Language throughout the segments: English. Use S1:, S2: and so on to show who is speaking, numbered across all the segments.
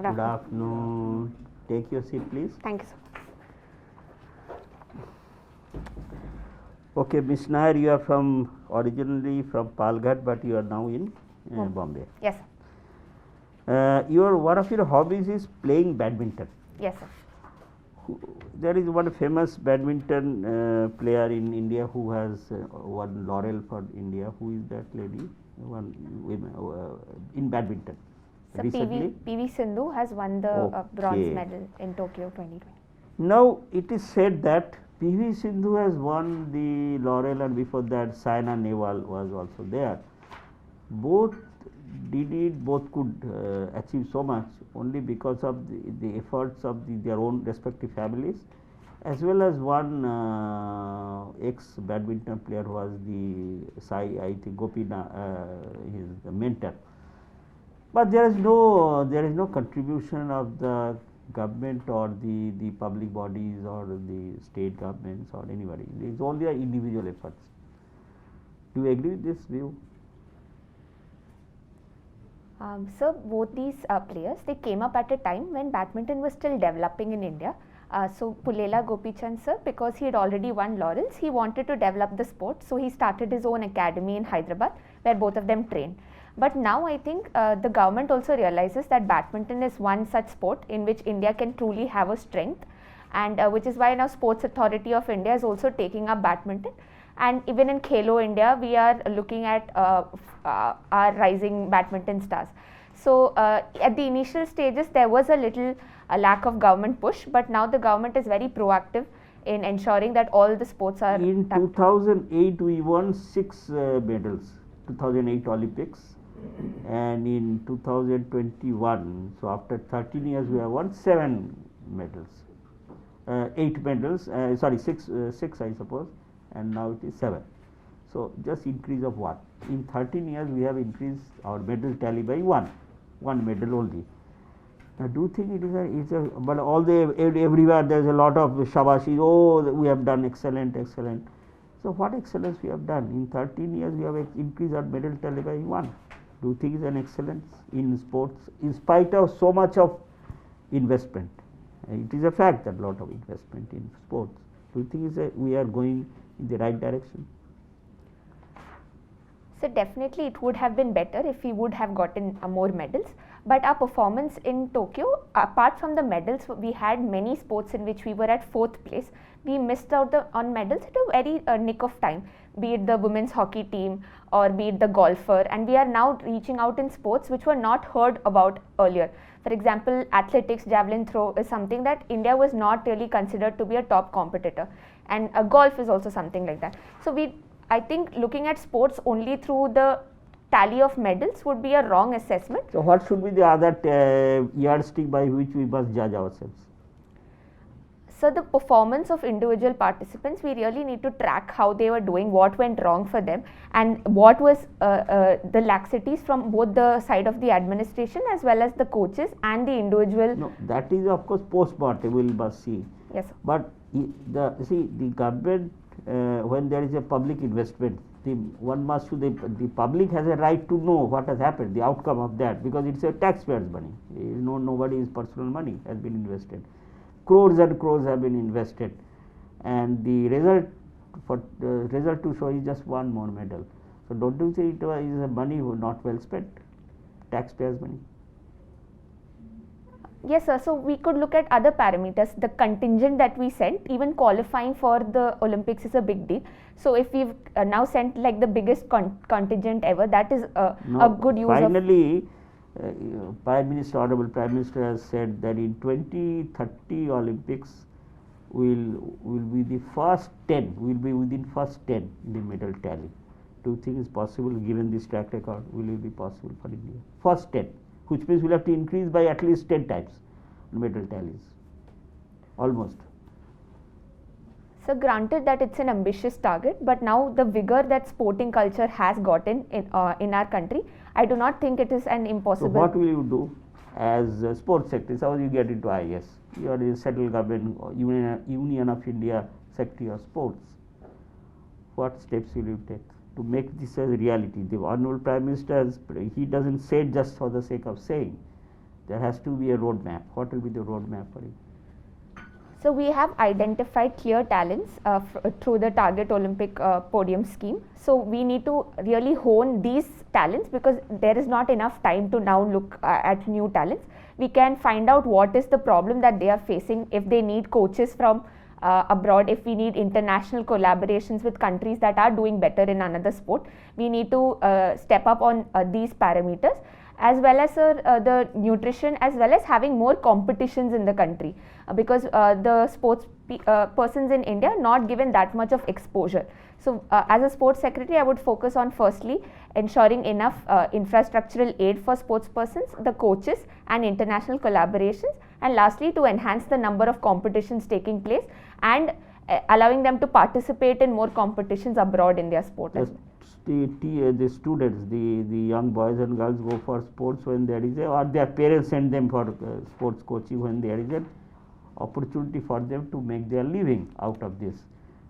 S1: Good afternoon. Take your seat, please.
S2: Thank you, sir.
S1: Okay, Miss Nair, you are originally from Palghat, but you are now in Bombay.
S2: Yes, sir.
S1: One of your hobbies is playing badminton.
S2: Yes, sir.
S1: There is one famous badminton player in India who has won laurel for India. Who is that lady? One women in badminton.
S2: So
S1: Recently,
S2: PV Sindhu has won the bronze medal in Tokyo 2020.
S1: Now it is said that PV Sindhu has won the laurel, and before that Saina Nehwal was also there. Both could achieve so much only because of the efforts of their own respective families, as well as one ex badminton player who was the Sai, I think Gopina, his mentor. But there is no contribution of the government or the public bodies or the state governments or anybody. It is only individual efforts. Do you agree with this view?
S2: So both these players, they came up at a time when badminton was still developing in India. So Pulela Gopichand sir, because he had already won laurels, he wanted to develop the sport. So he started his own academy in Hyderabad where both of them trained. But now I think the government also realizes that badminton is one such sport in which India can truly have a strength, and which is why now Sports Authority of India is also taking up badminton. And even in Khelo India, we are looking at our rising badminton stars. So at the initial stages, there was a little lack of government push, but now the government is very proactive in ensuring that all the sports are.
S1: In 2008, we won 6 medals. 2008 Olympics, and in 2021, so after 13 years, we have won 7 medals, 8 medals. Sorry, 6 I suppose, and now it is 7. So just increase of what? In 13 years, we have increased our medal tally by one medal only. Now, do you think it's a but everywhere there is a lot of shabashi. Oh, we have done excellent. So what excellence we have done? In 13 years, we have increased our medal tally by 1. Do you think it's an excellence in sports, in spite of so much of investment? It is a fact that a lot of investment in sports. Do you think we are going in the right direction?
S2: So definitely it would have been better if we would have gotten more medals. But our performance in Tokyo, apart from the medals, we had many sports in which we were at 4th place. We missed out on medals at a very nick of time, be it the women's hockey team or be it the golfer, and we are now reaching out in sports which were not heard about earlier. For example, athletics, javelin throw is something that India was not really considered to be a top competitor, and golf is also something like that. So I think looking at sports only through the tally of medals would be a wrong assessment.
S1: So what should be the other yardstick by which we must judge ourselves?
S2: So the performance of individual participants, we really need to track how they were doing, what went wrong for them, and what was the laxities from both the side of the administration as well as the coaches and the individual.
S1: No, that is of course post-mortem, we must see.
S2: Yes, sir.
S1: But the government, when there is a public investment, the public has a right to know what has happened, the outcome of that, because it's a taxpayer's money. Nobody's personal money has been invested. Crores and crores have been invested, and the result to show is just one more medal. So don't you say it is a money not well spent, taxpayers' money?
S2: Yes, sir. So we could look at other parameters. The contingent that we sent, even qualifying for the Olympics is a big deal. So if we've now sent like the biggest contingent ever, that is a good use.
S1: Finally, Honorable Prime Minister has said that in 2030 Olympics, will be the first 10. Will be within first 10 in the medal tally. Do you think it's possible, given this track record? Will it be possible for India? First 10. Which means we'll have to increase by at least 10 times medal tallies, almost.
S2: So granted that it's an ambitious target, but now the vigor that sporting culture has gotten in our country, I do not think it is an impossible.
S1: So what will you do as a sports secretary? Suppose you get into IAS, you are the central government, Union of India Secretary of Sports. What steps will you take to make this a reality? The Honorable Prime Minister, he doesn't say it just for the sake of saying. There has to be a roadmap. What will be the roadmap for it?
S2: So we have identified clear talents through the Target Olympic Podium scheme. So we need to really hone these talents because there is not enough time to now look at new talents. We can find out what is the problem that they are facing, if they need coaches from abroad, if we need international collaborations with countries that are doing better in another sport. We need to step up on these parameters, as well as the nutrition, as well as having more competitions in the country, because the sports persons in India are not given that much of exposure. So as a sports secretary, I would focus on firstly ensuring enough infrastructural aid for sports persons, the coaches and international collaborations, and lastly to enhance the number of competitions taking place and allowing them to participate in more competitions abroad in their sport as well.
S1: The students, the young boys and girls go for sports when there is or their parents send them for sports coaching when there is an opportunity for them to make their living out of this.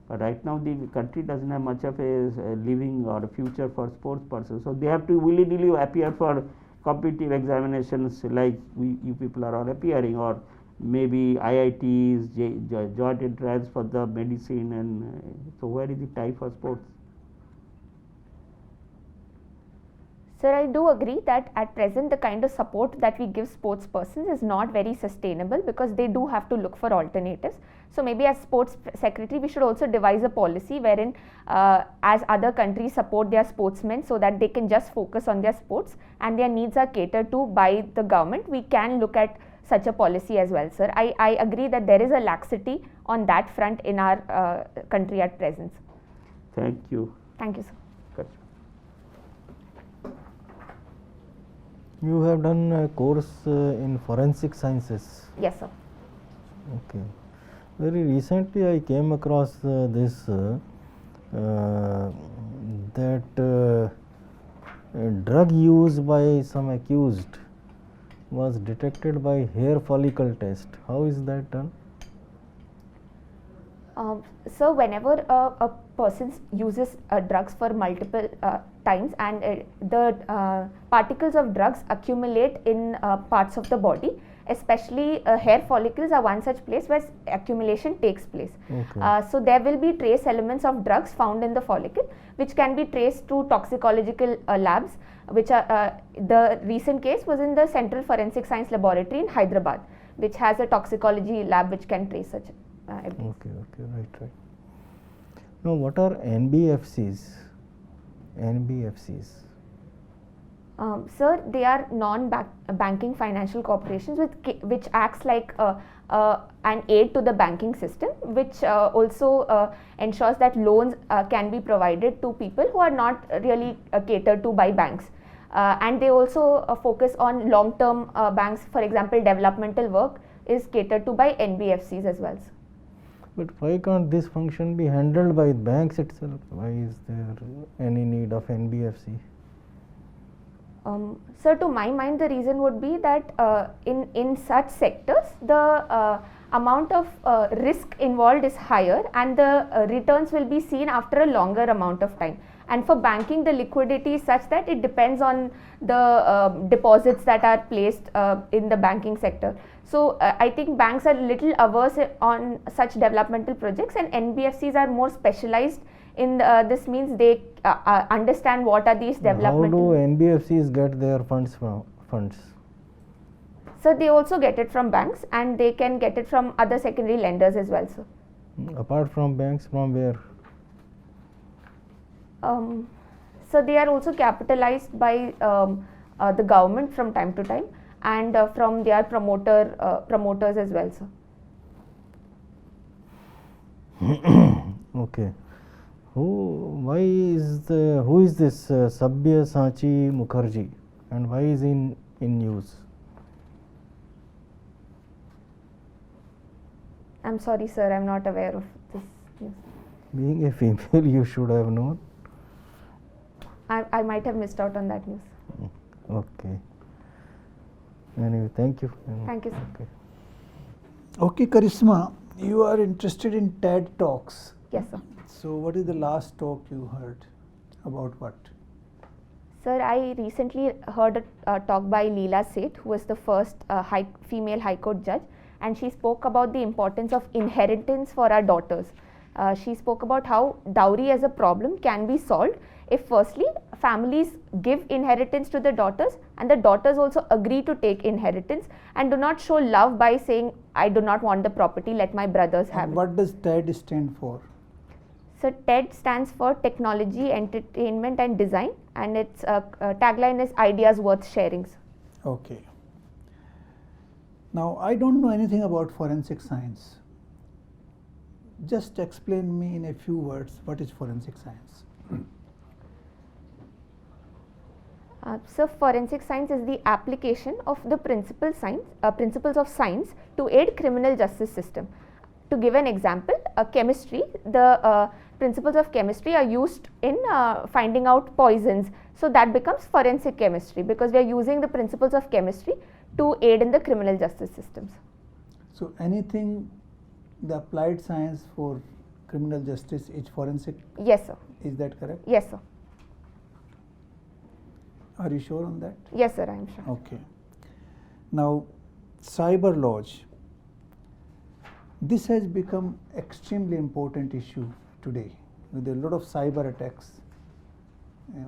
S1: But right now the country doesn't have much of a living or a future for sports persons, so they have to willy-nilly appear for competitive examinations like you people are all appearing, or maybe IITs, joint entrance for the medicine, and so where is the time for sports?
S2: Sir, I do agree that at present the kind of support that we give sports persons is not very sustainable because they do have to look for alternatives. So maybe as sports secretary we should also devise a policy wherein as other countries support their sportsmen so that they can just focus on their sports and their needs are catered to by the government, we can look at such a policy as well, sir. I agree that there is a laxity on that front in our country at present.
S1: Thank you.
S2: Thank you, sir.
S3: You have done a course in forensic sciences.
S2: Yes, sir.
S3: Okay. Very recently I came across this that drug use by some accused was detected by hair follicle test. How is that done?
S2: So whenever a person uses drugs for multiple times and the particles of drugs accumulate in parts of the body, especially hair follicles are one such place where accumulation takes place.
S3: Okay.
S2: So there will be trace elements of drugs found in the follicle which can be traced to toxicological labs, which are the recent case was in the Central Forensic Science Laboratory in Hyderabad, which has a toxicology lab which can trace such evidence.
S3: Okay, right. Now what are NBFCs?
S2: Sir, they are non-banking financial corporations which acts like an aid to the banking system, which also ensures that loans can be provided to people who are not really catered to by banks. And they also focus on long-term banks. For example, developmental work is catered to by NBFCs as well.
S3: But why can't this function be handled by banks itself? Why is there any need of NBFC?
S2: Sir, to my mind, the reason would be that in such sectors, the amount of risk involved is higher and the returns will be seen after a longer amount of time. And for banking, the liquidity is such that it depends on the deposits that are placed in the banking sector. So I think banks are little averse on such developmental projects, and NBFCs are more specialized in this means they understand what are these developmental.
S3: How do NBFCs get their funds from?
S2: So they also get it from banks and they can get it from other secondary lenders as well, sir.
S3: Apart from banks, from where?
S2: So they are also capitalized by the government from time to time and from their promoters as well, sir.
S3: Okay. Who is this Sabyasachi Mukherjee and why is in news?
S2: I'm sorry, sir, I'm not aware of this news.
S3: Being a female, you should have known.
S2: I might have missed out on that news.
S3: Okay. Anyway, thank you.
S2: Thank you, sir.
S4: Okay, Karisma, you are interested in TED Talks.
S2: Yes, sir.
S4: So what is the last talk you heard? About what?
S2: Sir, I recently heard a talk by Leela Seth, who was the first female High Court judge, and she spoke about the importance of inheritance for our daughters. She spoke about how dowry as a problem can be solved if firstly families give inheritance to the daughters and the daughters also agree to take inheritance and do not show love by saying, I do not want the property, let my brothers have
S4: And
S2: it.
S4: what does TED stand for?
S2: So TED stands for Technology, Entertainment and Design, and its tagline is Ideas Worth Sharing.
S4: Okay. Now, I don't know anything about forensic science. Just explain me in a few words what is forensic science.
S2: So forensic science is the application of the principles of science to aid criminal justice system. To give an example, chemistry, the principles of chemistry are used in finding out poisons. So that becomes forensic chemistry because we are using the principles of chemistry to aid in the criminal justice systems.
S4: So, anything the applied science for criminal justice is forensic,
S2: Yes, sir.
S4: is that correct?
S2: Yes, sir.
S4: Are you sure on that?
S2: Yes, sir, I am sure.
S4: Okay. Now, cyber laws. This has become extremely important issue today with a lot of cyber attacks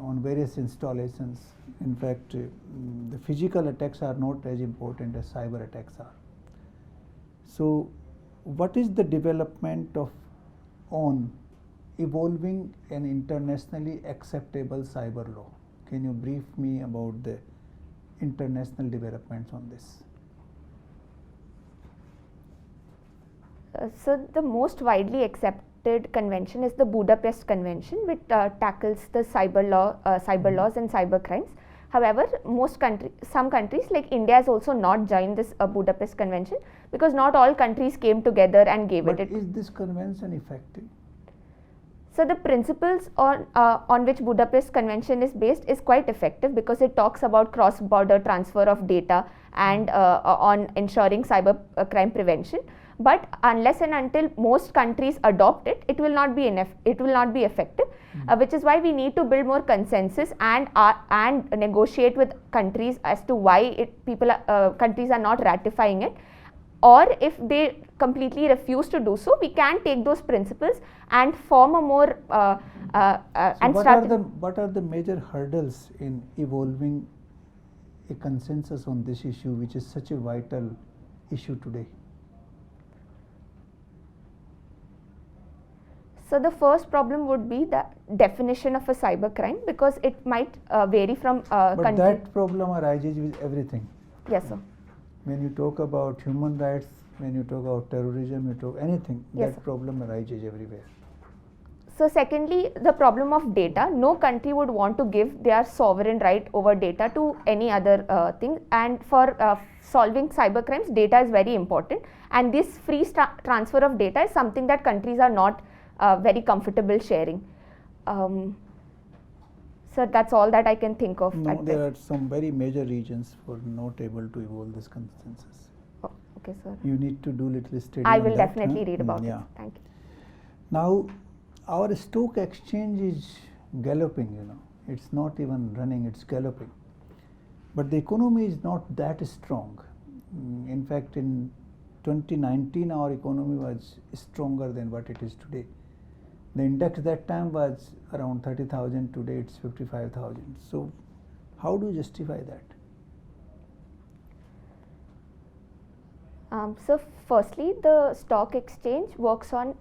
S4: on various installations. In fact, the physical attacks are not as important as cyber attacks are. So, what is the development on evolving an internationally acceptable cyber law? Can you brief me about the international developments on this?
S2: So the most widely accepted convention is the Budapest Convention, which tackles the cyber laws and cyber crimes. However, some countries like India has also not joined this Budapest Convention because not all countries came together and gave
S4: But
S2: it.
S4: is this convention effective?
S2: So the principles on which Budapest Convention is based is quite effective because it talks about cross-border transfer of data and on ensuring cyber crime prevention. But unless and until most countries adopt it, it will not be effective. Which is why we need to build more consensus and negotiate with countries as to why countries are not ratifying it. Or if they completely refuse to do so, we can take those principles and form a more
S4: What are the major hurdles in evolving a consensus on this issue, which is such a vital issue today?
S2: So the first problem would be the definition of a cyber crime because it might vary from
S4: But
S2: country.
S4: that problem arises with everything.
S2: Yes, sir.
S4: When you talk about human rights, when you talk about terrorism, you talk anything,
S2: Yes,
S4: that
S2: sir.
S4: problem arises everywhere.
S2: So secondly, the problem of data. No country would want to give their sovereign right over data to any other thing. And for solving cyber crimes, data is very important. And this free transfer of data is something that countries are not very comfortable sharing. So that's all that I can think of.
S4: No,
S2: at
S4: there
S2: present.
S4: are some very major regions who are not able to evolve this consensus.
S2: Oh, okay, sir.
S4: You need to do little study
S2: I
S4: on
S2: will
S4: that,
S2: definitely
S4: huh?
S2: read about
S4: Yeah.
S2: it. Thank you.
S4: Now, our stock exchange is galloping, it's not even running, it's galloping. But the economy is not that strong. In fact, in 2019, our economy was stronger than what it is today. The index that time was around 30,000, today it's 55,000. So, how do you justify that?
S2: So firstly, the stock exchange works on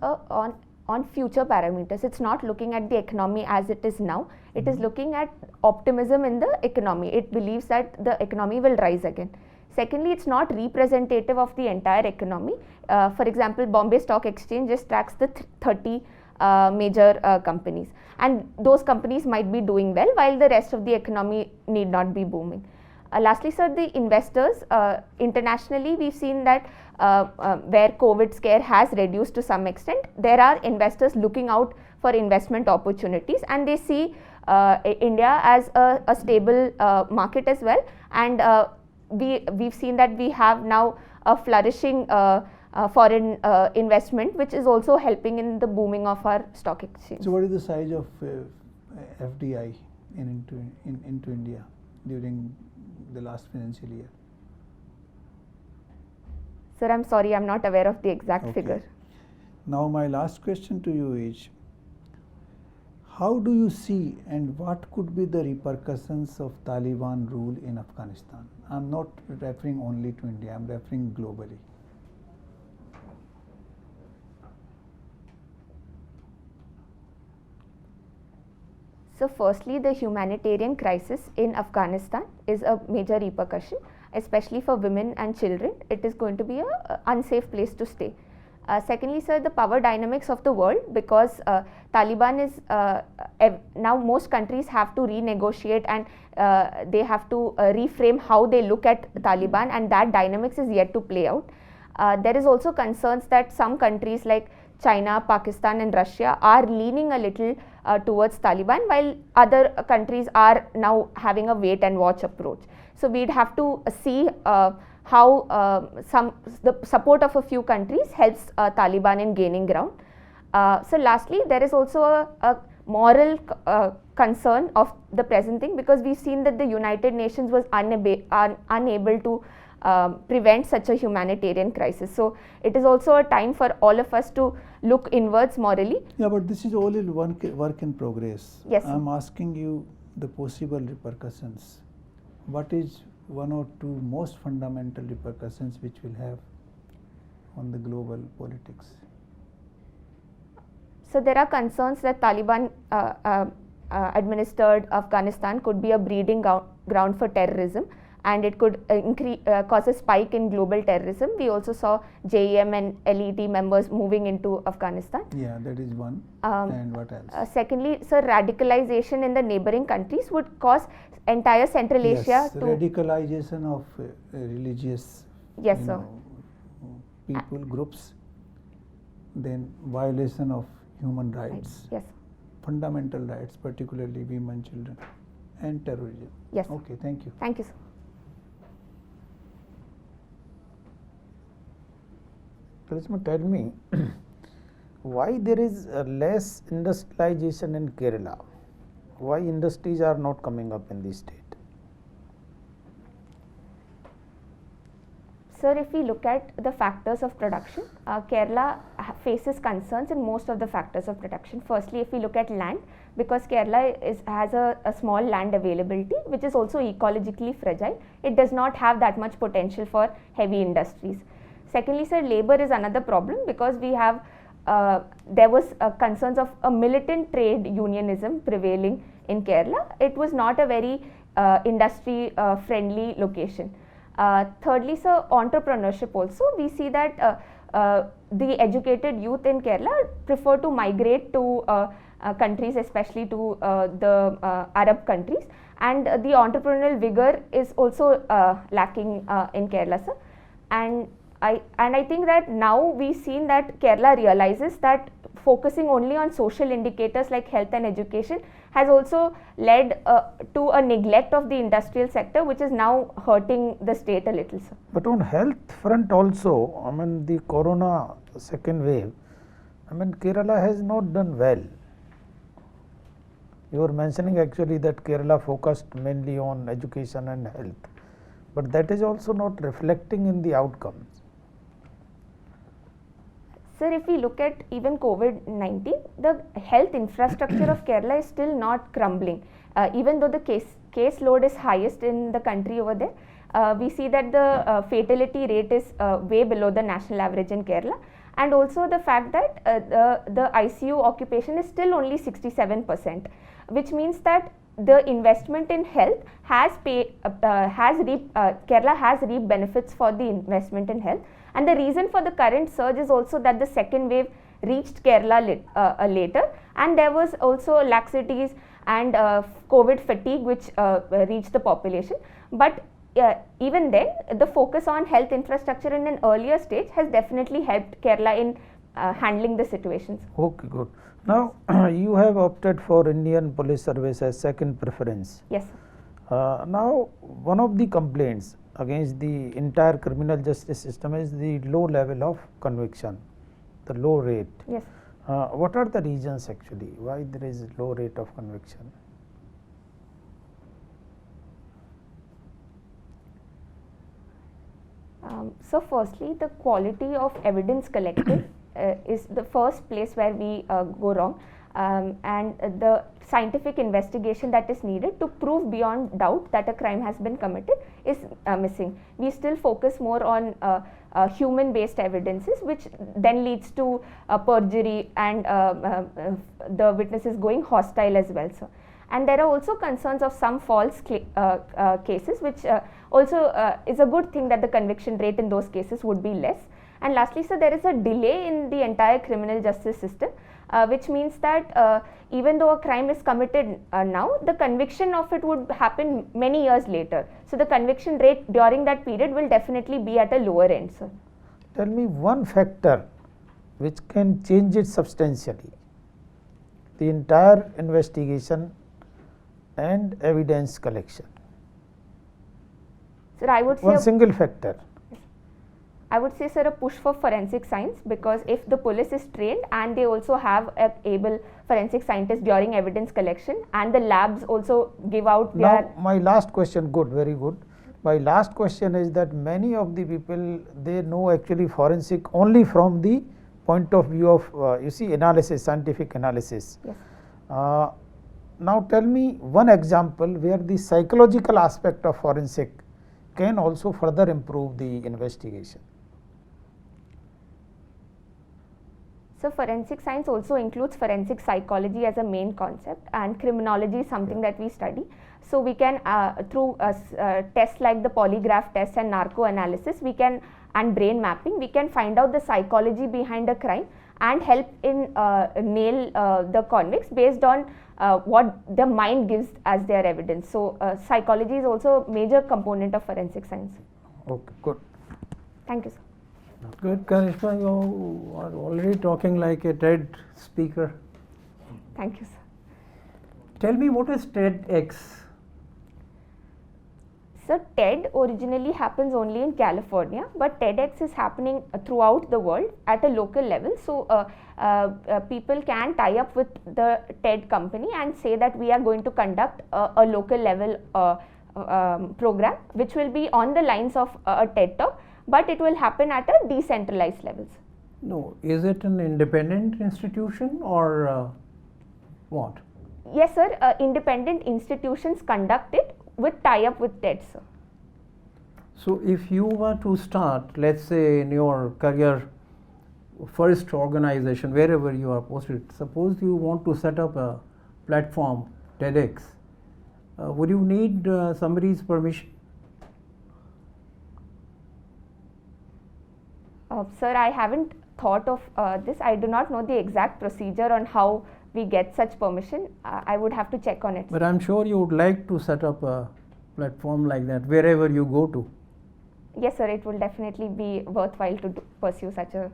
S2: future parameters. It's not looking at the economy as it is now. It is looking at optimism in the economy. It believes that the economy will rise again. Secondly, it's not representative of the entire economy. For example, Bombay Stock Exchange just tracks the 30 major companies, and those companies might be doing well while the rest of the economy need not be booming. Lastly, sir, the investors internationally, we've seen that where COVID scare has reduced to some extent, there are investors looking out for investment opportunities, and they see India as a stable market as well. And we've seen that we have now a flourishing foreign investment, which is also helping in the booming of our stock exchange.
S4: So, what is the size of FDI into India during the last financial year?
S2: Sir, I'm sorry, I'm not aware of the exact
S4: Okay.
S2: figure.
S4: Now my last question to you is, how do you see and what could be the repercussions of Taliban rule in Afghanistan? I'm not referring only to India, I'm referring globally.
S2: So firstly, the humanitarian crisis in Afghanistan is a major repercussion, especially for women and children. It is going to be a unsafe place to stay. Secondly, sir, the power dynamics of the world, because Taliban is now most countries have to renegotiate and they have to reframe how they look at Taliban, and that dynamics is yet to play out. There is also concerns that some countries like China, Pakistan and Russia are leaning a little towards Taliban, while other countries are now having a wait and watch approach. So we'd have to see how the support of a few countries helps Taliban in gaining ground. So lastly, there is also a moral concern of the present thing, because we've seen that the United Nations was unable to prevent such a humanitarian crisis. So it is also a time for all of us to look inwards morally.
S4: Yeah, but this is all in work in progress.
S2: Yes,
S4: I'm asking you the possible repercussions. What is one or two most fundamental repercussions which will have on the global politics?
S2: So there are concerns that Taliban administered Afghanistan could be a breeding ground for terrorism, and it could cause a spike in global terrorism. We also saw JEM and LET members moving into Afghanistan.
S4: Yeah, that is one. And what else?
S2: Secondly, sir, radicalization in the neighboring countries would cause entire Central Asia
S4: Yes,
S2: to
S4: radicalization of religious
S2: Yes, sir.
S4: people, groups, then violation of human rights,
S2: Yes,
S4: fundamental rights, particularly women, children, and terrorism.
S2: yes.
S4: Okay, thank you.
S2: Thank you, sir.
S5: Karisma, tell me why there is less industrialization in Kerala? Why industries are not coming up in this state?
S2: Sir, if we look at the factors of production, Kerala faces concerns in most of the factors of production. Firstly, if we look at land, because Kerala has a small land availability, which is also ecologically fragile, it does not have that much potential for heavy industries. Secondly, sir, labor is another problem, because we have there was concerns of a militant trade unionism prevailing in Kerala. It was not a very industry friendly location. Thirdly, sir, entrepreneurship also. We see that the educated youth in Kerala prefer to migrate to countries, especially to the Arab countries, and the entrepreneurial vigor is also lacking in Kerala, sir. And I think that now we've seen that Kerala realizes that focusing only on social indicators like health and education has also led to a neglect of the industrial sector, which is now hurting the state a little, sir.
S5: But on health front also, I mean the corona second wave, I mean Kerala has not done well. You were mentioning actually that Kerala focused mainly on education and health, but that is also not reflecting in the outcomes.
S2: Sir, if we look at even COVID-19, the health infrastructure of Kerala is still not crumbling. Even though the case load is highest in the country over there, we see that the fatality rate is way below the national average in Kerala, and also the fact that the ICU occupation is still only 67%, which means that the investment in health Kerala has reaped benefits for the investment in health. And the reason for the current surge is also that the second wave reached Kerala later, and there was also laxities and COVID fatigue which reached the population. But even then, the focus on health infrastructure in an earlier stage has definitely helped Kerala in handling the situations.
S5: Okay, good. Now you have opted for Indian Police Service as second preference.
S2: Yes, sir.
S5: Now one of the complaints against the entire criminal justice system is the low level of conviction, the low rate.
S2: Yes.
S5: What are the reasons actually why there is low rate of conviction?
S2: So firstly, the quality of evidence collected is the first place where we go wrong, and the scientific investigation that is needed to prove beyond doubt that a crime has been committed is missing. We still focus more on human based evidences, which then leads to perjury and the witnesses going hostile as well. So, and there are also concerns of some false cases, which also is a good thing that the conviction rate in those cases would be less. And lastly, so there is a delay in the entire criminal justice system, which means that even though a crime is committed now, the conviction of it would happen many years later. So the conviction rate during that period will definitely be at a lower end, sir.
S5: Tell me one factor which can change it substantially, the entire investigation and evidence collection.
S2: Sir, I would say
S5: One single factor.
S2: I would say, sir, a push for forensic science, because if the police is trained and they also have a able forensic scientist during evidence collection, and the labs also give out their.
S5: Now my last question, good, very good. My last question is that many of the people, they know actually forensic only from the point of view of you see analysis, scientific analysis.
S2: Yes.
S5: Now tell me one example where the psychological aspect of forensic can also further improve the investigation.
S2: So forensic science also includes forensic psychology as a main concept, and criminology is something that we study. So we can through tests like the polygraph test and narco analysis, we can, and brain mapping, we can find out the psychology behind a crime and help in nail the convicts based on what the mind gives as their evidence. So psychology is also a major component of forensic science.
S5: Okay, good.
S2: Thank you, sir.
S6: Good, Karishma, you are already talking like a TED speaker.
S2: Thank you, sir.
S6: Tell me, what is TEDx?
S2: So TED originally happens only in California, but TEDx is happening throughout the world at a local level. So people can tie up with the TED company and say that we are going to conduct a local level program, which will be on the lines of a TED Talk, but it will happen at a decentralized levels.
S6: No, is it an independent institution or what?
S2: Yes, sir. Independent institutions conduct it with tie-up with TED, sir.
S6: So if you were to start, let's say in your career first organization, wherever you are posted, suppose you want to set up a platform, TEDx, would you need somebody's permission?
S2: Sir, I haven't thought of this. I do not know the exact procedure on how we get such permission. I would have to check on it.
S6: But I'm sure you would like to set up a platform like that wherever you go to.
S2: Yes, sir, it will definitely be worthwhile to pursue such a.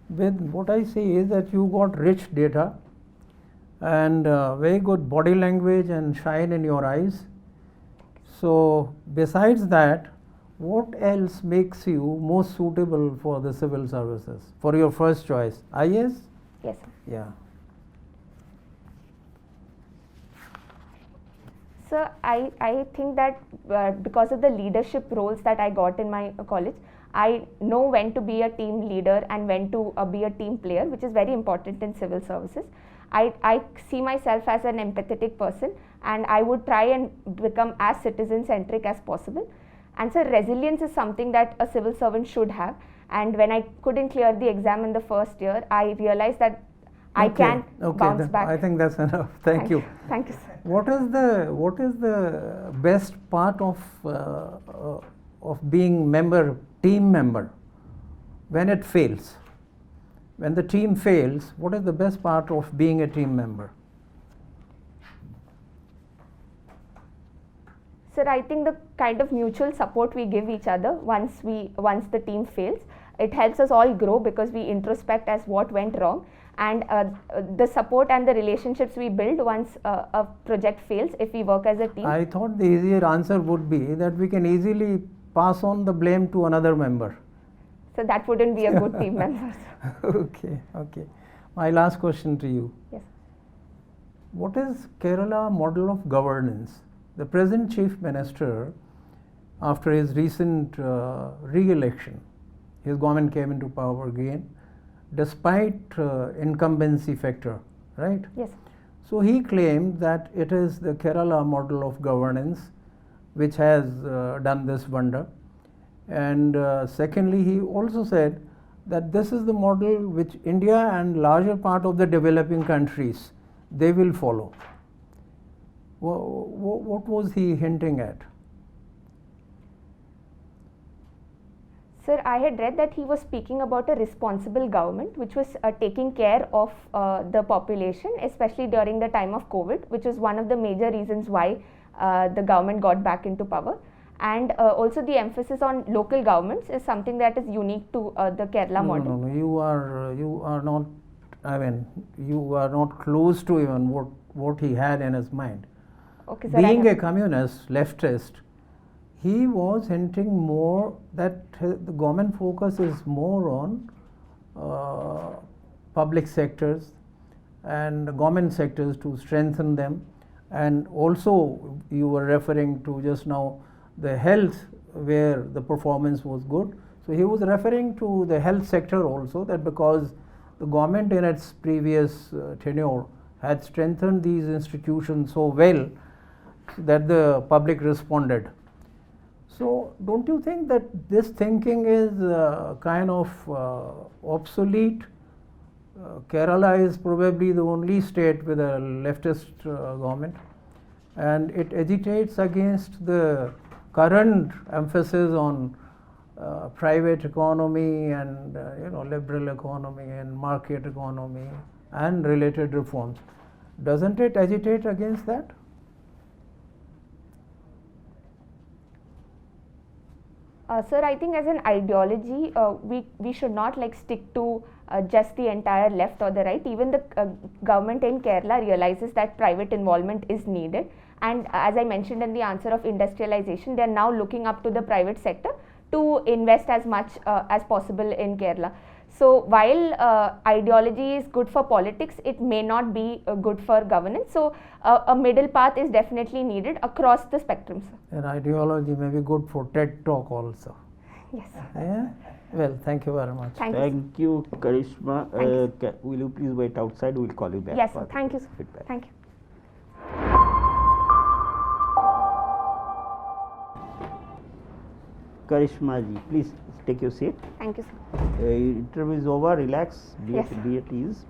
S6: With what I say is that you got rich data and very good body language and shine in your eyes. So besides that, what else makes you most suitable for the civil services, for your first choice? IAS?
S2: Yes, sir.
S6: Yeah.
S2: So I think that because of the leadership roles that I got in my college, I know when to be a team leader and when to be a team player, which is very important in civil services. I see myself as an empathetic person, and I would try and become as citizen centric as possible. And so resilience is something that a civil servant should have. And when I couldn't clear the exam in the first year, I realized that I can bounce back.
S6: I think that's enough. Thank you.
S2: Thank you, sir.
S6: What is the best part of being team member when it fails? When the team fails, what is the best part of being a team member?
S2: Sir, I think the kind of mutual support we give each other once the team fails, it helps us all grow because we introspect as what went wrong, and the support and the relationships we build once a project fails if we work as a team.
S6: I thought the easier answer would be that we can easily pass on the blame to another member.
S2: So that wouldn't be a good team member.
S6: Okay. My last question to you.
S2: Yes.
S6: What is Kerala model of governance? The present Chief Minister after his recent re-election. His government came into power again, despite incumbency factor, right?
S2: Yes.
S6: So he claimed that it is the Kerala model of governance which has done this wonder. And secondly, he also said that this is the model which India and larger part of the developing countries, they will follow. What was he hinting at?
S2: Sir, I had read that he was speaking about a responsible government which was taking care of the population, especially during the time of COVID, which is one of the major reasons why the government got back into power. And also the emphasis on local governments is something that is unique to the Kerala model.
S6: No, you are not, I mean, you are not close to even what he had in his mind.
S2: Okay, sir,
S6: Being a communist, leftist, he was hinting more that the government focus is more on public sectors and government sectors to strengthen them, and also you were referring to just now the health where the performance was good. So he was referring to the health sector also, that because the government in its previous tenure had strengthened these institutions so well that the public responded. So don't you think that this thinking is kind of obsolete? Kerala is probably the only state with a leftist government, and it agitates against the current emphasis on private economy and liberal economy and market economy and related reforms. Doesn't it agitate against that?
S2: Sir, I think as an ideology, we should not stick to just the entire left or the right. Even the government in Kerala realizes that private involvement is needed, and as I mentioned in the answer of industrialization, they are now looking up to the private sector to invest as much as possible in Kerala. So while ideology is good for politics, it may not be good for governance. So a middle path is definitely needed across the spectrum, sir.
S6: And ideology may be good for TED Talk also.
S2: Yes.
S6: Yeah? Well, thank you very much.
S2: Thank you.
S1: Thank you, Karishma. Will you please wait outside? We'll call you back.
S2: Yes,
S1: for
S2: sir. Thank you, sir.
S1: feedback.
S2: Thank you.
S1: Karishma ji, please take your seat.
S2: Thank you, sir.
S1: Interview is over. Relax.
S2: Yes.
S1: Be at ease.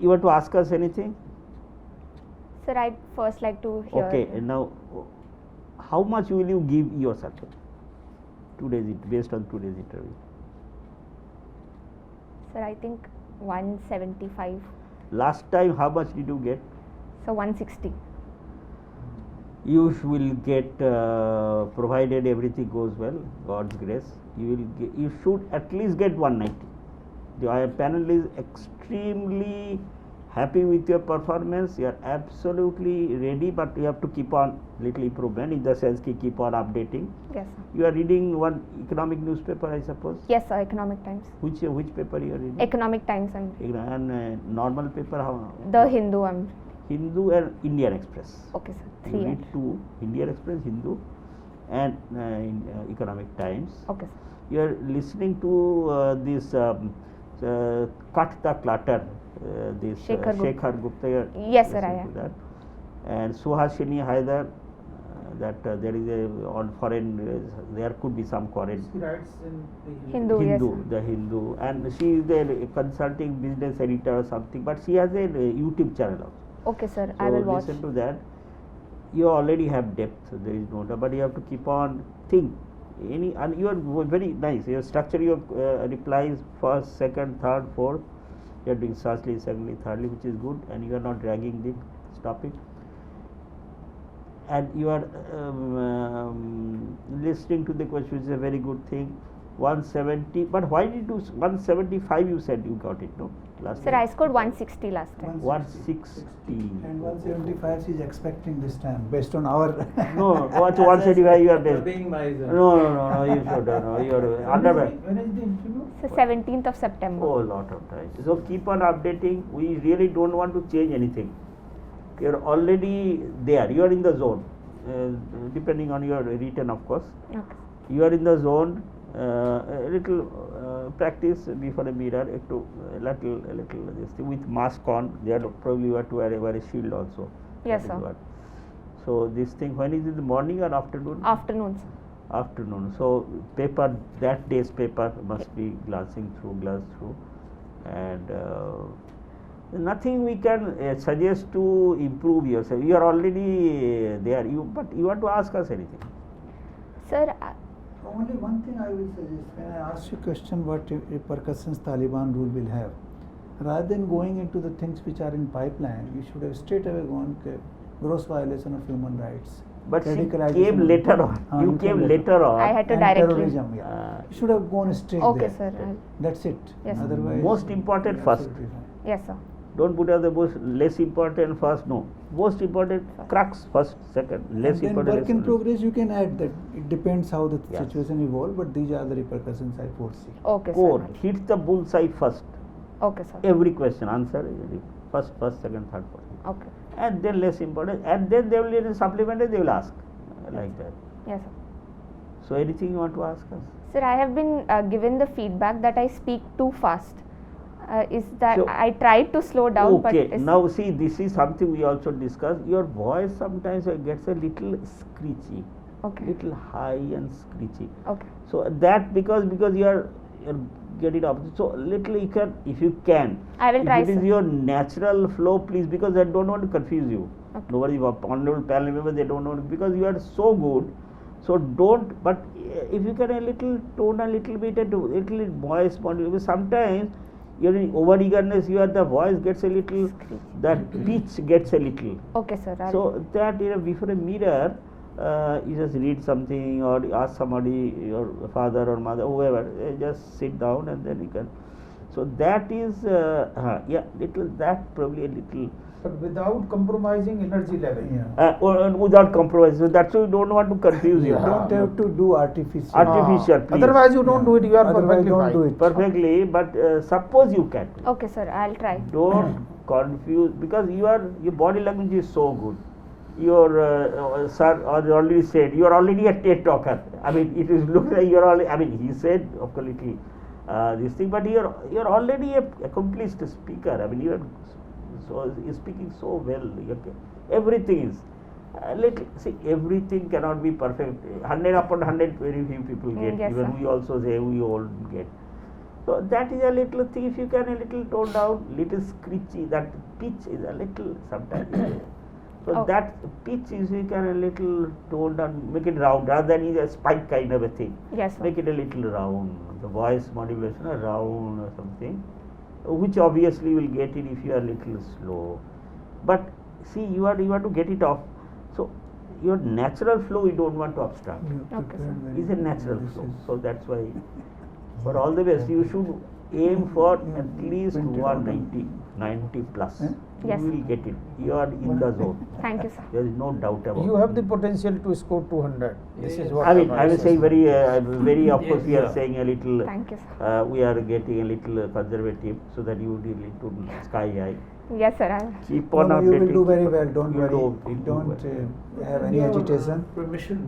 S1: You want to ask us anything?
S2: Sir, I'd first like to hear.
S1: Okay. And now, how much will you give yourself? Based on today's interview.
S2: Sir, I think 175.
S1: Last time, how much did you get?
S2: So 160.
S1: You will get, provided everything goes well, God's grace, you should at least get 190. The panel is extremely happy with your performance. You are absolutely ready, but you have to keep on little improvement, in the sense keep on updating.
S2: Yes, sir.
S1: You are reading one economic newspaper, I suppose.
S2: Yes, sir. Economic Times.
S1: Which paper you are reading?
S2: Economic Times and
S1: And normal paper, how?
S2: the Hindu.
S1: Hindu and Indian Express.
S2: Okay, sir.
S1: You
S2: 3
S1: read two, Indian Express, Hindu, and Economic Times.
S2: Okay, sir.
S1: You are listening to this Cut the Clutter, this
S2: Shekhar Gupta.
S1: Shekhar Gupta. You are
S2: Yes, sir, I
S1: listening
S2: am.
S1: to that. And Suhasini Haidar, that there is a on foreign, there could be some foreign.
S5: She writes in the
S2: Hindu, yes, sir.
S1: The Hindu, and she is a consulting business editor or something, but she has a YouTube channel also.
S2: Okay, sir.
S1: So
S2: I will watch.
S1: listen to that. You already have depth, there is no doubt, but you have to keep on think. And you are very nice. You structure your replies first, second, third, fourth. You are doing firstly, secondly, thirdly, which is good, and you are not dragging the topic. And you are listening to the question, which is a very good thing. 170, but why did you 175? You said you got it, no? Last
S2: Sir,
S1: time.
S2: I scored 160 last time.
S1: 160.
S4: And 175 she is expecting this time, based on our.
S1: No, what's 175? You are best.
S5: being miser.
S1: No, you should. No, you are under.
S5: When is the interview?
S2: So 17th of September.
S1: Oh, lot of time. So keep on updating. We really don't want to change anything. You are already there. You are in the zone. depending on your written, of course.
S2: Okay.
S1: You are in the zone, a little practice before a mirror, a little this thing with mask on. There probably you have to wear a shield also.
S2: Yes,
S1: That is
S2: sir.
S1: what. So this thing, when is it, the morning or afternoon?
S2: Afternoon, sir.
S1: Afternoon. So paper, that day's paper must be glassed through, and nothing we can suggest to improve yourself. You are already there. But you want to ask us anything?
S2: Sir,
S4: Only one thing I will suggest, when I ask you question what repercussions Taliban rule will have, rather than going into the things which are in pipeline, you should have straight away gone gross violation of human rights.
S1: But she
S4: radicalization
S1: came
S4: of-
S1: later on.
S4: You
S1: You came later on.
S2: I had to
S4: and
S2: directly.
S4: terrorism, yeah.
S1: Uh,
S4: You should have gone straight
S2: Okay,
S4: there.
S2: sir.
S4: That's it.
S2: Yes, sir.
S4: Otherwise,
S1: Most important
S4: you're
S1: first.
S4: absolutely fine.
S2: Yes, sir.
S1: Don't put as the most less important first. No, most important crux first, second, less
S4: And then
S1: important.
S4: work in
S1: less
S4: progress, you can add that. It depends how the
S1: Yes.
S4: situation evolves, but these are the repercussions I foresee.
S2: Okay,
S1: Core,
S2: sir.
S1: hit the bullseye first.
S2: Okay, sir.
S1: Every question answer first, second, third, fourth.
S2: Okay.
S1: And then less important, and then they will need a supplementary. They will ask like that.
S2: Yes, sir.
S1: So anything you want to ask us?
S2: Sir, I have been given the feedback that I speak too fast. Is that
S1: So-
S2: I tried to slow down, but
S1: Okay,
S2: it's-
S1: now see, this is something we also discussed. Your voice sometimes gets a little screechy,
S2: okay,
S1: little high and screechy.
S2: okay,
S1: So that because you're getting up. So little you can, if you can.
S2: I will try,
S1: If it is
S2: sir.
S1: your natural flow, please, because I don't want to confuse you.
S2: Okay.
S1: Nobody, honorable panel members, they don't know because you are so good. So don't. But if you can a little tone a little bit and little voice modulation. Because sometimes you're in over eagerness. The voice gets a little. That pitch gets a little.
S2: okay, sir.
S1: So that before a mirror, you just read something or ask somebody, your father or mother, whoever, just sit down and then you can. So that is, little, that probably a little,
S5: But without compromising energy level.
S4: Yeah.
S1: or without compromise. So that's why you don't want to confuse you.
S4: You don't have to do artificial.
S1: Artificial, please.
S5: Otherwise, you don't do it. You are
S4: Otherwise,
S5: perfectly
S4: don't
S5: fine.
S4: do it.
S1: Perfectly, but suppose you can.
S2: Okay, sir. I'll try.
S1: Don't confuse, because your body language is so good. Your sir already said you are already a TED talker. I mean, it is look like you are already. I mean, he said of course little this thing, but you are already a accomplished speaker. I mean, you are speaking so well. Everything is. Little, see, everything cannot be perfect. 100 upon 100, very few people get.
S2: Yes,
S1: Even
S2: sir.
S1: we also say we all get. So that is a little thing. If you can a little tone down, little screechy. That pitch is a little sometimes. So
S2: Okay.
S1: that pitch is you can a little tone down, make it round rather than is a spike kind of a thing.
S2: Yes, sir.
S1: Make it a little round. The voice modulation a round or something, which obviously will get it if you are a little slow. But see, you want to get it off. So your natural flow you don't want to obstruct.
S4: You have
S2: Okay,
S4: prepared
S2: sir.
S4: very
S1: It's a
S4: well.
S1: natural
S4: This
S1: flow.
S4: is-
S1: So that's why for all the best you should aim for
S4: Yeah,
S1: at least
S4: 20
S1: 90 plus.
S4: Eh?
S2: Yes.
S1: You will get it. You are in the zone.
S2: Thank you, sir.
S1: There is no doubt about it.
S5: You have the potential to score 200. This is what
S1: I mean,
S5: the
S1: I will
S5: advice
S1: say
S5: is.
S1: very of course we are
S6: Yeah.
S1: saying a little,
S2: Thank you, sir.
S1: we are getting a little conservative so that you will to sky high.
S2: Yes, sir. I'll.
S1: Keep
S4: No,
S1: on
S4: no, you will
S1: updating.
S4: do very well. Don't
S1: You
S4: worry.
S1: you'll do
S4: Don't
S1: well.
S4: have any
S6: Your,
S4: agitation.
S6: Permission.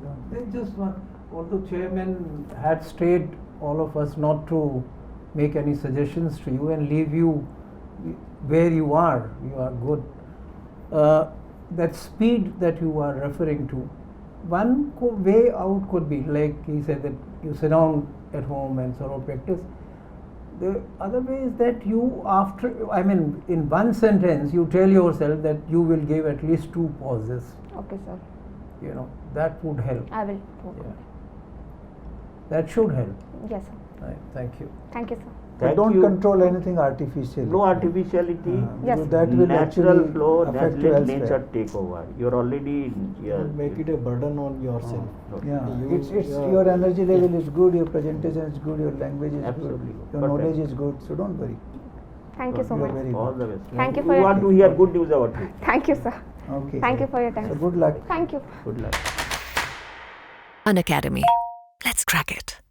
S4: Don't.
S6: There's just one. Although chairman had strayed all of us not to make any suggestions to you and leave you where you are good. That speed that you are referring to, one way out could be like he said that you sit down at home and sort of practice. The other way is that you in one sentence you tell yourself that you will give at least 2 pauses.
S2: Okay, sir.
S6: That would help.
S2: I will.
S6: Yeah. That should help.
S2: Yes, sir.
S6: Right. Thank you.
S2: Thank you, sir.
S1: Thank
S4: don't
S1: you.
S4: control anything artificially.
S1: No artificiality.
S2: Yes.
S4: because that will
S1: Natural
S4: actually
S1: flow,
S4: affect you
S1: let
S4: elsewhere.
S1: nature take over. You are already
S3: Don't make it a burden on yourself.
S1: No.
S4: Yeah,
S3: You-
S4: it's
S3: yeah.
S4: your energy level is good, your presentation is good, your language is
S1: Absolutely.
S4: good, your
S1: Perfect.
S4: knowledge is good. So don't worry.
S2: Thank you so
S4: You are
S2: much.
S4: very
S1: All
S4: good.
S1: the best.
S2: Thank you for
S1: We
S2: your
S1: want to hear good news about you.
S2: Thank you, sir.
S4: Okay.
S2: Thank you for your time.
S4: So good luck.
S2: Thank you.
S1: Good luck.
S7: An academy. Let's crack it.